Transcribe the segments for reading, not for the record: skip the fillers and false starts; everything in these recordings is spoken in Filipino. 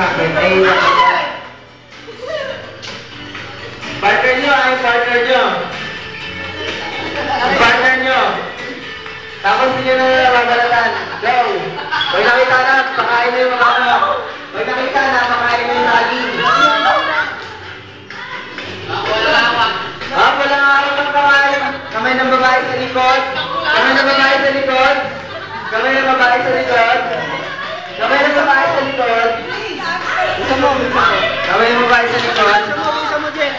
umakit. Ay, partner nyo, ay partner nyo. Ang partner nyo. Tapos nyo na nalabalatan. Go! Pag nakita na, pakain na yung mga ano. Pag nakita na, pakain na yung saging. Walang araw ng kamay. Kamay ng babae sa likod. Kamay ng babae sa likod. Kamay ng babae sa likod. Kamay ng babae sa likod. Isa mo. Kamay ng babae sa likod. Isa mo, Jen.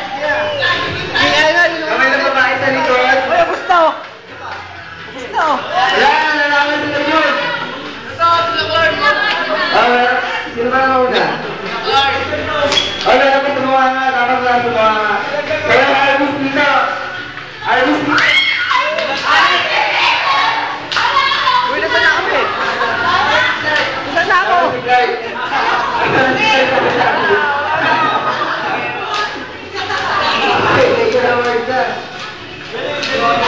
Kamay ng babae sa likod. Uy, gusto. Gusto. Wala, nalaman sila yun. Sino ba na una? Meron pa tumuha nga. Dapat lang tumuha nga. Kaya Albus dito. Albus dito. Uy, nasa na kami. Nasa na ako. Thank you.